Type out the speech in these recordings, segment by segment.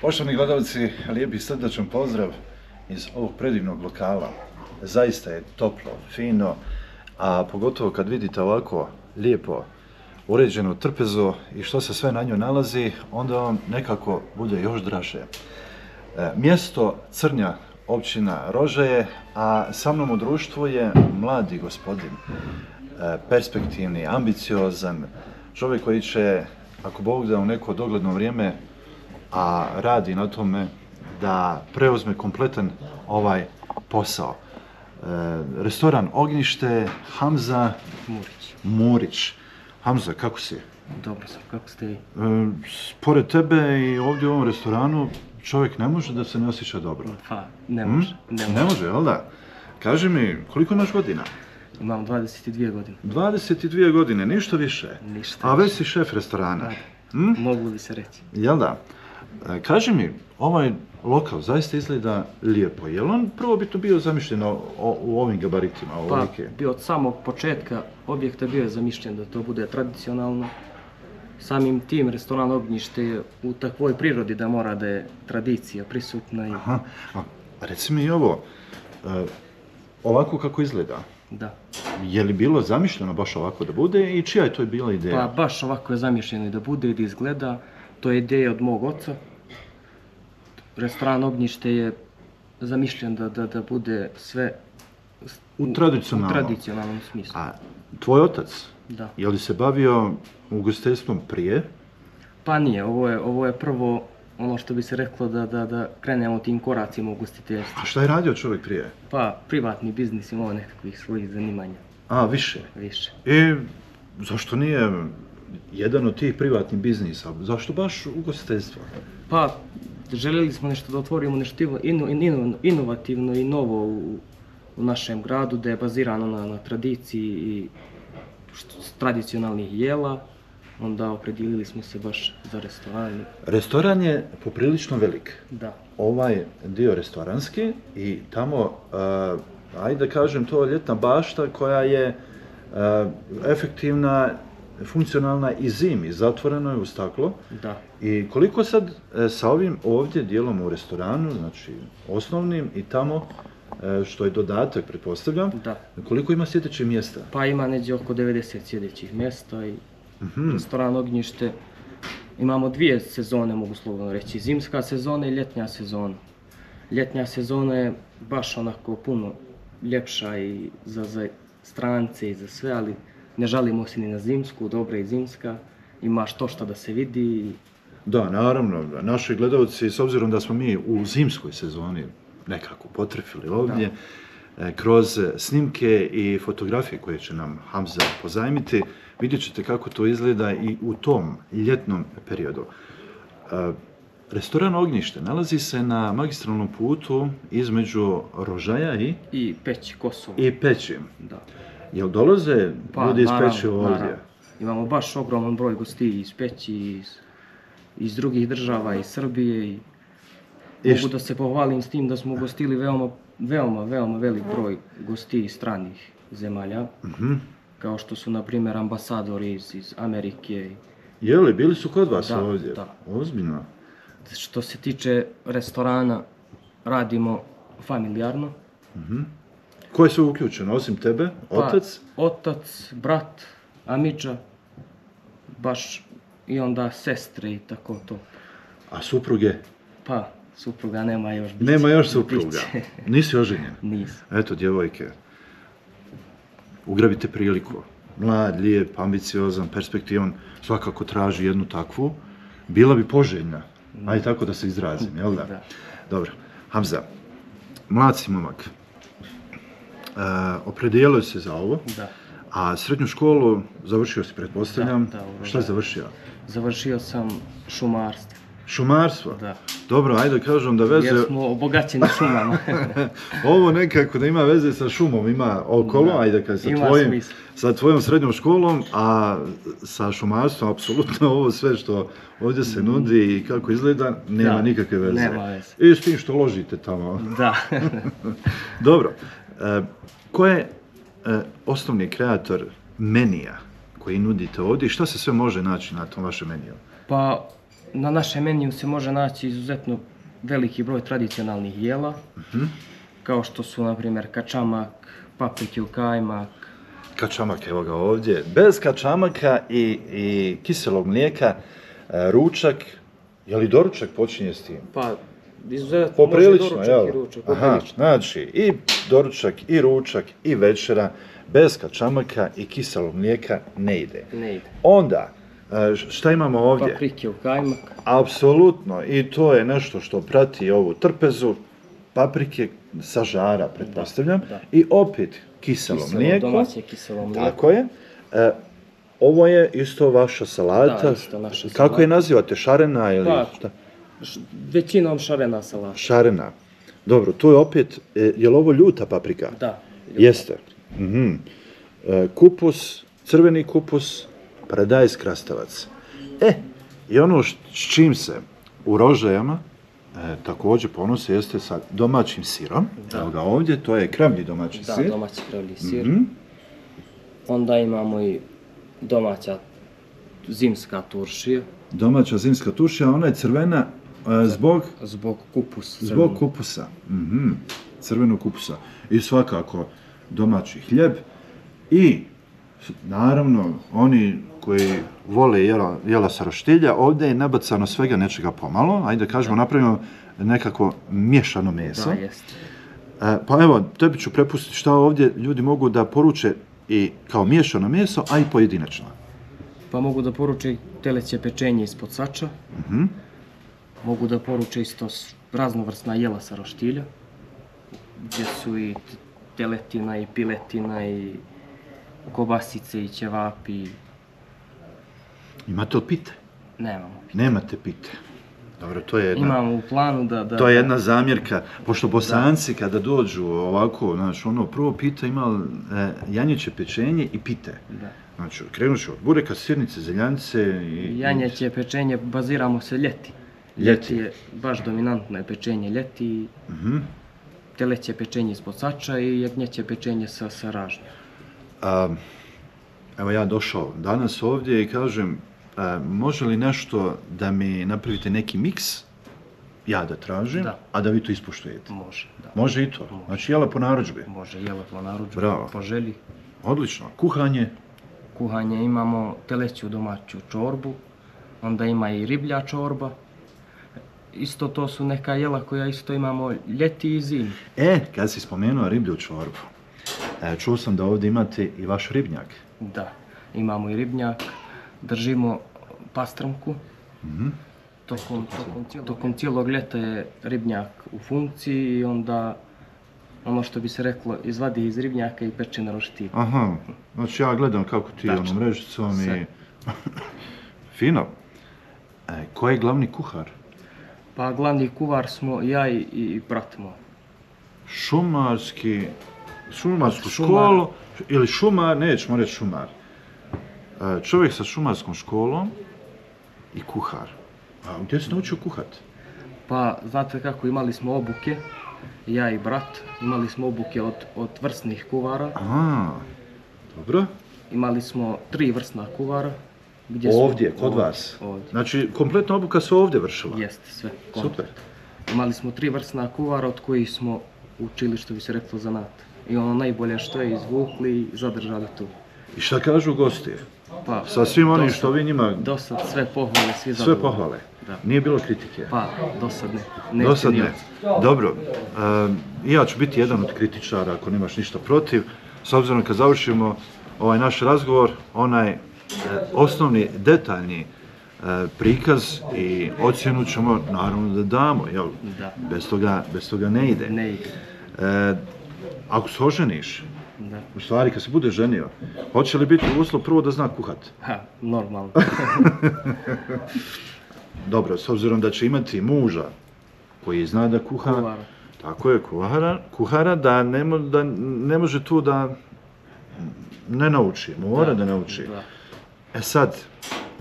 Poštovani gledalci, lijep i srdačan pozdrav iz ovog predivnog lokala. Zaista je toplo, fino, a pogotovo kad vidite ovako lijepo uređenu trpezu i što se sve na njoj nalazi, onda vam nekako bude još draže. Mjesto Crnja, općina Rožaje, a sa mnom u društvu je mladi gospodin, perspektivni, ambiciozan, čovjek koji će, ako Bog da, u neko dogledno vrijeme, a radi na tome da preuzme kompletan ovaj posao. Restoran Ognjište, Hamza Murić. Hamza, kako si? Dobro sam, kako ste vi? Pored tebe i ovdje u ovom restoranu čovjek ne može da se ne osjeća dobro. Pa, ne može. Ne može, jel da? Kaži mi, koliko imaš godina? Imam 22 godine. 22 godine, ništa više? Ništa A već si šef restorana? Mogu bi se reći. Jel da? Kaži mi, ovaj lokal zaista izgleda lijepo. Je li on prvobitno bio zamišljen u ovim gabaritima? Pa, bio od samog početka objekta bio je zamišljen da to bude tradicionalno. Samim tim restoran Ognjište je u takvoj prirodi da mora da je tradicija prisutna. Aha, a reci mi i ovo, ovako kako izgleda? Da. Je li bilo zamišljeno baš ovako da bude i čija je to bila ideja? Pa baš ovako je zamišljeno da bude i da izgleda. To je ideja od mog oca. Restoran Ognjište je zamišljen da bude sve u tradicionalnom smislu. A tvoj otac, da. Je li se bavio ugostiteljstvom prije? Pa nije, ovo je prvo ono što bi se reklo da krenemo tim koracima u ugostiteljstvu. A šta je radio čovjek prije? Pa privatni biznis, imao nekakvih svojih zanimanja. A, više? Više. I zašto nije jedan od tih privatnih biznisa? Zašto baš ugostiteljstvo? Pa, željeli smo nešto da otvorimo, nešto inovativno i novo u našem gradu, da je bazirano na tradiciji i tradicionalnih jela. Onda opredijelili smo se baš za restoran. Restoran je poprilično velik. Da. Ovaj dio restoranski i tamo, ajde da kažem, to je ljetna bašta koja je efektivna, funkcionalna i zimi, zatvoreno je u staklo. Da. I koliko sad sa ovim ovdje dijelom u restoranu, znači osnovnim i tamo, što je dodatak, pretpostavljam, da. Koliko ima sjedećih mjesta? Pa ima neđe oko 90 sjedećih mjesta i restoran Ognjište. Imamo dvije sezone, mogu slobodno reći, zimska sezona i ljetnja sezona. Ljetnja sezona je baš onako puno ljepša i za strance i za sve, ali ne žalimo se ni na zimsku, dobra i zimska, ima što da se vidi. Da, naravno, naši gledalci, s obzirom da smo mi u zimskoj sezoni nekako potrefili ovdje, kroz snimke i fotografije koje će nam Hamza pozajmiti, vidjet ćete kako to izgleda i u tom ljetnom periodu. Restoran Ognjište nalazi se na magistralnom putu između Rožaja i Peći, Kosovo. I Peći. Da. Jel dolaze ljudi iz Peći ovdje? Naravno. Imamo baš ogroman broj gostiju iz Peći, iz drugih država, iz Srbije. I mogu da se pohvalim s tim da smo ugostili veoma velik broj gostiju iz stranih zemalja. Kao što su, na primjer, ambasadori iz Amerike. Jeli, bili su kod vas ovdje? Da. Ozbiljno. Što se tiče restorana, radimo familijarno. Ko je sve uključeno, osim tebe? Otac? Pa, otac, brat, amidža, baš i onda sestre i tako to. A supruge? Pa, supruga nema još. Nema još supruga? Nisi oženjen? Nisam. Eto, djevojke, ugrabite priliku. Mlad, lijep, ambiciozan, perspektivan, svakako traži jednu takvu. Bila bi poželjna, ajde tako da se izrazim, jel da? Da. Dobro, Hamza, mlad si momak. Opredijelio se za ovo, da. A srednju školu završio si, pretpostavljam. Da, šta je završio? Završio sam šumarstvo. Šumarstvo? Da. Dobro, ajde da kažem da veze... Jer smo obogaćeni šumama. Ovo nekako da ima veze sa šumom, ima okolo, ajde kad sa tvojom srednjom školom, a sa šumarstvom, apsolutno ovo sve što ovdje se nudi i kako izgleda, nema nikakve veze. Nema veze. I s tim što ložite tamo. Da. Dobro, ko je osnovni kreator menija koji nudite ovdje i šta se sve može naći na tom vašem meniju? Pa, Na našem meniju se može naći izuzetno veliki broj tradicionalnih jela, kao što su, na primjer, kačamak, paprike u kajmak. Kačamak, evo ga ovdje. Bez kačamaka i kiselog mlijeka, ručak, je li doručak počinje s tim? Pa, izuzetno Poprilično, može jel? doručak i ručak, Aha, poprilično. znači, i doručak, i ručak, i večera, bez kačamaka i kiselog mlijeka ne ide. Ne ide. Onda, šta imamo ovdje? Paprike u kajmak. Apsolutno, i to je nešto što prati ovu trpezu, paprike sa žara, pretpostavljam, Da. i opet kiselo mlijeko. Domaće kiselo mlijeko. Tako je. Ovo je isto vaša salata. Da, isto naša Kako salata. je nazivate? Šarena ili Pa, šta? Većinom šarena salata. Šarena. Dobro, tu je opet, je li ovo ljuta paprika? Da. Jeste. Mhm. Kupus, crveni kupus, paradajz, krastavac. I ono s čim se u Rožajama također ponose jeste sa domaćim sirom. Evo ga ovdje, to je kravlji domaći Da, sir. domaći kravlji sir. Mhm. Onda imamo i domaća zimska turšija. Domaća zimska tušija, ona je crvena zbog Zbog kupusa. Zbog kupusa. Crvenog kupusa. I svakako domaći hljeb. I naravno oni koji vole jela sa roštilja, ovdje je nabacano svega nečega pomalo. Ajde da kažemo, napravimo nekako miješano meso. Da, jeste. Pa evo, tebi ću prepustiti šta ovdje ljudi mogu da poruče i kao miješano meso, a i pojedinačno. Pa mogu da poruče teleće pečenje ispod sača. Mogu da poruče isto raznovrsna jela sa roštilja, gdje su i teletina i piletina i kobasice i ćevapi. Imate li pite? Nemamo. Nemate pite. Dobro, to je jedna... Imamo u planu da... To je jedna zamjerka, pošto Bosanci kada dođu ovako, znači ono prvo pita ima janjeće pečenje i pite. Da. Znači krenuši od bureka, sirnice, zeljanice i... Janjeće pečenje baziramo se ljeti. Ljeti. Je baš dominantno je pečenje ljeti. Teleće pečenje ispod sača i jagnjeće pečenje sa ražnjem. Evo ja došao danas ovdje i kažem, može li nešto da mi napravite neki miks, ja da tražim, Da. a da vi to ispoštujete? Može, da. Može i to? Znači jela po narudžbi? Može jelo po narudžbi, Bravo. po želji. Odlično. Kuhanje? Kuhanje imamo teleću domaću čorbu, onda ima i riblja čorba. Isto to su neka jela koja isto imamo ljeti i zimi. Kad si spomenuo riblju čorbu, čuo sam da ovdje imate i vaš ribnjak. Da, imamo i ribnjak, držimo pastrmku. Tokom cijelog ljeta je ribnjak u funkciji i onda ono što bi se reklo izvadi iz ribnjaka i peče na roštilj. Aha, znači ja gledam kako ti Tačno. mrežicom i... Sve. Fino. Ko je glavni kuhar? Pa glavni kuvar smo ja i brat moj. Šumarsku školu, ili šumar, nećemo reći šumar. Čovjek sa šumarskom školom i kuhar. A gdje si naučio kuhat? Pa znate kako, imali smo obuke, ja i brat, imali smo obuke od vrsnih kuvara. Dobro. Imali smo 3 vrsna kuvara. Ovdje, kod vas? Ovdje. Znači, kompletna obuka se ovdje vršila? Jeste, sve. Super. Imali smo 3 vrsna kuvara od kojih smo učili, što bi se reklo, zanat. I ono najbolje što je izvukli i zadržali tu. I šta kažu gosti? Pa, Sa svim onim što vi njima... Dosad sve pohvale, svi Sve zadovoljni. pohvale? Da. Nije bilo kritike? Pa, dosad ne. Dosad ne. Dobro, i ja ću biti jedan od kritičara ako nemaš ništa protiv. S obzirom kad završimo ovaj naš razgovor, onaj osnovni detaljni prikaz i ocjenu ćemo naravno da damo, jel? Da. Bez toga ne ide. Ne ide. Ako se oženiš, Da. u stvari kad se bude ženio, hoće li biti uslov prvo da zna kuhat? Normalno. Dobro, s obzirom da će imati muža koji zna da kuha, Kuhara. tako je, kuhara, da ne može tu da ne nauči, mora da nauči. Da. Sad,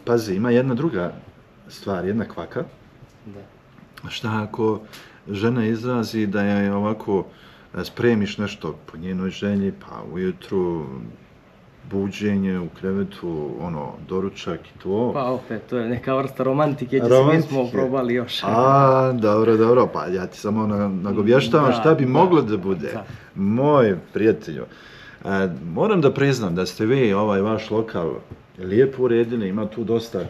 pazi, ima jedna druga stvar, jedna kvaka. Da. Šta ako žena izrazi da je ovako spremiš nešto po njenoj želji, pa ujutru buđenje u krevetu, ono, doručak i to. Pa opet, to je neka vrsta romantike, gdje se nismo probali još. Dobro, pa ja ti samo nagovještavam šta bi moglo da bude. Da. Moj prijatelju, moram da priznam da ste vi ovaj vaš lokal lijepo uredili, ima tu dosta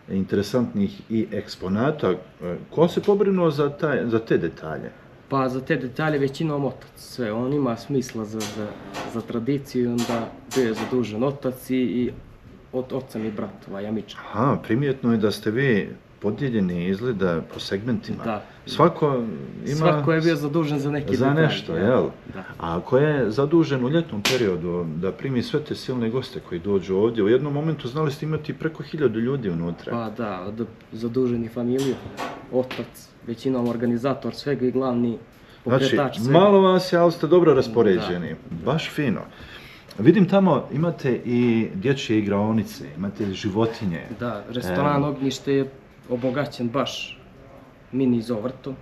interesantnih i eksponata. Ko se pobrinuo za te detalje? Pa za te detalje većinom otac, sve. On ima smisla za tradiciju, onda bio je zadužen otac i od oca mi brat, ovaj Amiča. Aha, primjetno je da ste vi podijeljeni izgleda po segmentima. Da. Svako je bio zadužen za neki detalj. Za nešto, jel? Da. A ko je zadužen u ljetnom periodu da primi sve te silne goste koji dođu ovdje? U jednom momentu znali ste imati preko 1000 ljudi unutra. Pa da, zaduženi familiju, otac, većinom organizator svega i glavni pokretač svega. Malo vas je, ali ste dobro raspoređeni. Baš fino. Vidim tamo imate i dječje igraonice, imate životinje. Da, restoran Ognjište je obogaćen baš mini zovrtom.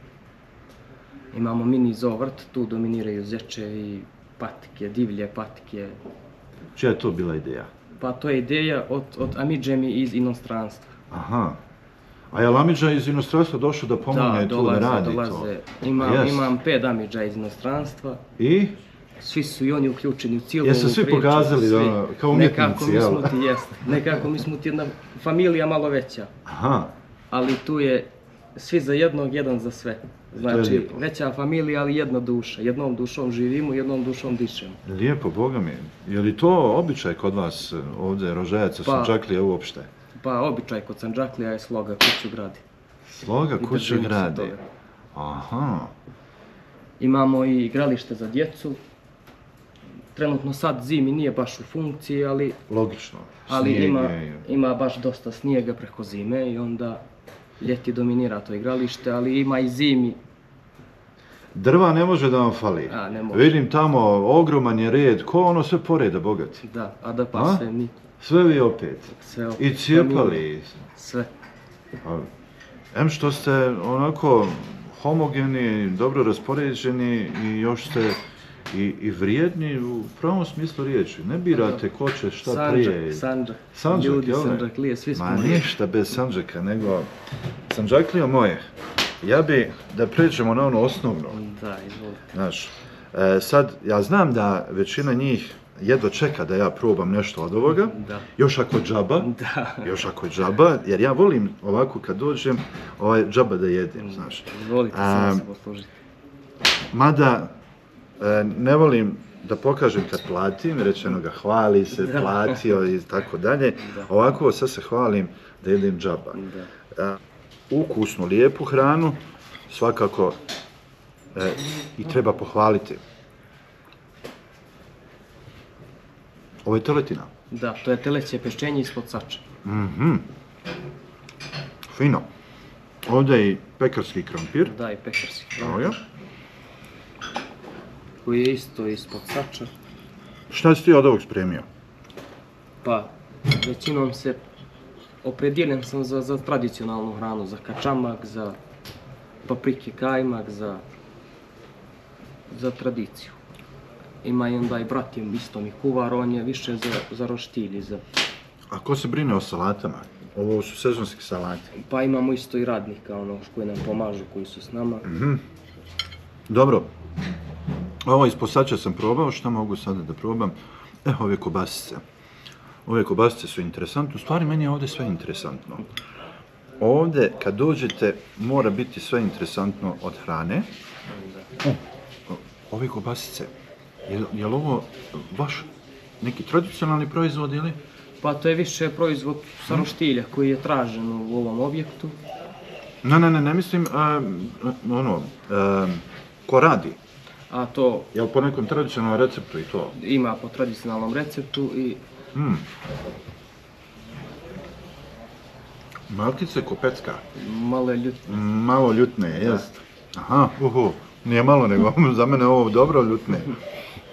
Imamo mini zovrt, tu dominiraju zečevi, patike, divlje patike. Čija je to bila ideja? Pa to je ideja od Amidže mi iz inostranstva. Aha. A je li Amidža iz inostranstva došao da pomogne tu da radi to? Dolaze. Imam 5 Amidža iz inostranstva. I? Svi su i oni uključeni u cijelu ovu priču. Jesu svi pokazali kao umjetnici, jel? Nekako mi smo ti jedna familija malo veća. Aha. Ali tu je svi za jednog, jedan za sve. Znači, veća familija, ali jedna duša. Jednom dušom živimo, jednom dušom dišemo. Lijepo, Boga mi. Je li to običaj kod vas ovdje, Rožajaca, Sandžaklija uopšte? Pa, običaj kod Sandžaklija je sloga kuću gradi. Sloga kuću gradi? Aha. Imamo i igralište za djecu. Trenutno sad zimi nije baš u funkciji, ali... Logično. Ali ima baš dosta snijega preko zime i onda ljeti dominira to igralište, ali ima i zimi. Drva ne može da vam fali. Ne može. Vidim tamo, ogroman je red, ko ono sve poreda, bogati. Da, a da pa sve mi. Sve vi opet? Sve opet. I cijepali? Sve. Em što ste onako homogeni, dobro raspoređeni i još ste i vrijedni u pravom smislu riječi. Ne birate ko će šta prije. Sandžak. Ljudi Sandžaklije, svi smo riječi. Ma ništa bez Sandžaka, nego Sandžaklija moje. Ja bi da pređemo na ono osnovno. Da, izvolite. Znaš, sad, ja znam da većina njih jedva čeka da ja probam nešto od ovoga. Da. Još ako džaba. Da. Još ako je džaba, jer ja volim ovako kad dođem, džaba da jedem, znaš. Izvolite, samo se poslužiti. Mada, ne volim da pokažem kad platim, rečeno ga hvali se, platio i tako dalje. Ovako sad se hvalim da jedem džaba. Ukusnu, lijepu hranu, svakako i treba pohvaliti. Ovo je teletina? Da, to je teleće peščenje ispod sača. Fino. Ovdje je i pekarski krompir. Da, i pekarski krompir. Koji je isto ispod sača. Šta si ti od ovog spremio? Pa, većinom se opredijeljen sam za tradicionalnu hranu, za kačamak, za paprike kajmak, za tradiciju. Ima i onda i brat je isto mi kuvar, on je više za roštilj. A ko se brine o salatama? Ovo su sezonski salati. Pa imamo isto i radnika, koji nam pomažu, koji su s nama. Dobro. Ovo iz posača sam probao, šta mogu sada da probam? Ove kobasice. Ove kobasice su interesantne, u stvari meni je ovdje sve interesantno. Ovdje kad dođete mora biti sve interesantno od hrane. Ove kobasice, je li ovo vaš neki tradicionalni proizvod ili? Pa to je više proizvod sa roštilja koji je tražen u ovom objektu. Ne mislim, ko radi? A to... Je li po nekom tradicionalnom receptu i to? Ima po tradicionalnom receptu i... Malkice ko pecka. Malo ljutne. Malo ljutne, jest. Aha, nije malo nego za mene ovo dobro ljutne.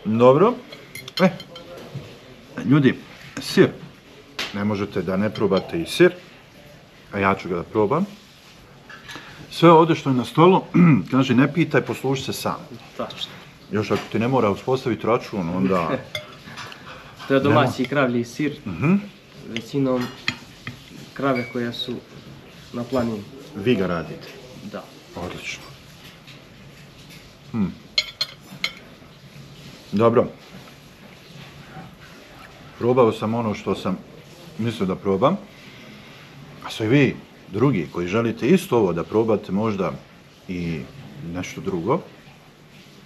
Dobro. Ljudi, sir. Ne možete da ne probate i sir. A ja ću ga da probam. Sve ovdje što je na stolu, kaže ne pitaj, posluži se sam. Tačno. Još ako ti ne mora uspostaviti račun, onda To je domaći kravlji sir, Mhm. većinom krave koje su na planini. Vi ga radite. Da. Odlično. Dobro. Probao sam ono što sam mislio da probam. A sve vi, drugi, koji želite isto ovo da probate možda i nešto drugo,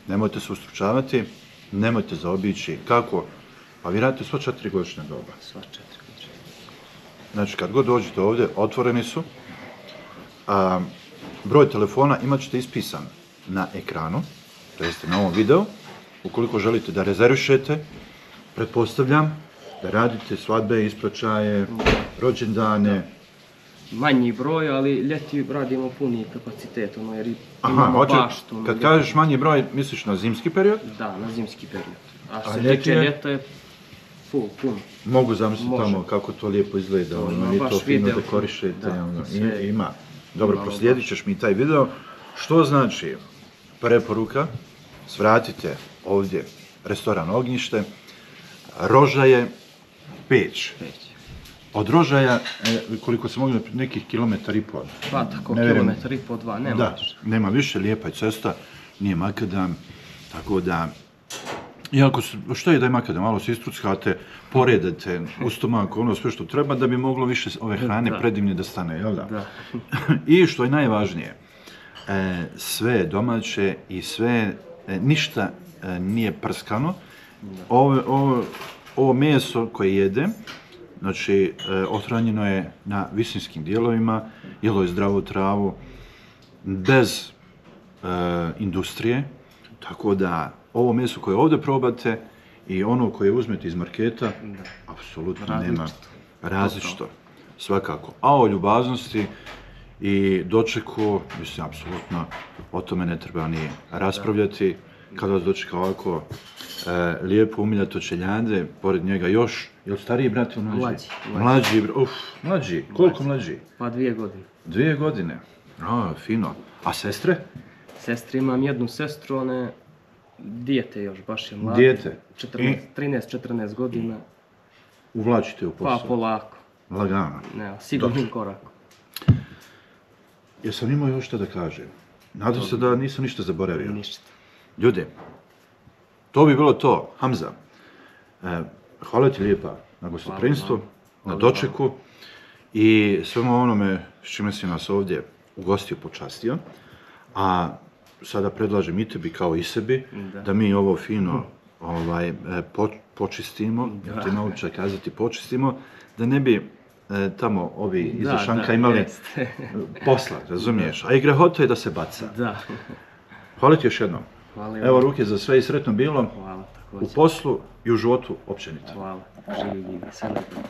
nemojte se ustručavati, nemojte zaobići. Kako? Pa vi radite sva 4 godišnja doba. Sva 4 godine. Znači, kad god dođete ovdje, otvoreni su. Broj telefona imat ćete ispisan na ekranu, to jest na ovom videu. Ukoliko želite da rezervišete, pretpostavljam da radite svadbe, ispraćaje, rođendane. Manji broj, ali ljeti radimo puni kapacitet, ono, jer Aha, imamo baštu. kad kažeš manji broj, misliš na zimski period? Da, na zimski period. A što A se ljeti tiče je? ljeta je puno. Mogu zamisliti Može. tamo kako to lijepo izgleda, ima vi baš to fino video. dekorišete, Da, ono, sve. ima. Dobro, Imamo proslijedit ćeš mi taj video, što znači preporuka, svratite ovdje restoran Ognjište, Rožaje, Peć. Od Rožaja, koliko se mogu, nekih kilometar i pol. Pa tako, Ne vjerujem. kilometar i po 2, nema Da, više. nema više, lijepa je cesta, nije makadam, tako da... Iako, što je da je makadam, malo se istruckate, poredate u stomaku, ono sve što treba, da bi moglo više ove hrane Da. predivne da stane, jel da? Da. I što je najvažnije, sve je domaće i sve, ništa nije prskano. Ovo meso koje jedem, znači, othranjeno je na visinskim dijelovima, jelo je zdravu travu, bez industrije, tako da ovo meso koje ovdje probate i ono koje uzmete iz marketa, apsolutno nema različito, svakako. A o ljubaznosti i dočeku, mislim, apsolutno o tome ne treba ni raspravljati. Kada vas dočeka ovako lijepo umiljato čeljade, pored njega još, je li stariji brat ili mlađi? Mlađi. Mlađi, koliko mlađi? Pa 2 godine. 2 godine, fino. A sestre? Sestri imam jednu sestru, ona je dijete još, baš je mlada. Dijete? 13-14 godina. Uvlačite u posao? Pa polako. Lagano. Ne, sigurnim korakom. Jesam imao još što da kažem? Nadam se da nisam ništa zaboravio. Ništa. Ljudi, to bi bilo to. Hamza, hvala ti lijepa na gostoprimstvu, na dočeku i svemu onome s čime si nas ovdje ugostio, počastio. A sada predlažem i tebi kao i sebi da mi ovo fino počistimo, ti naučaj kazati počistimo, da ne bi tamo ovi iza šanka imali posla, razumiješ? A i grehota je da se baca. Da. Hvala ti još jednom. Hvala. Evo ruke za sve i sretno bilo Hvala, u također. poslu i u životu općenito. Hvala. Živi, sve najbolje.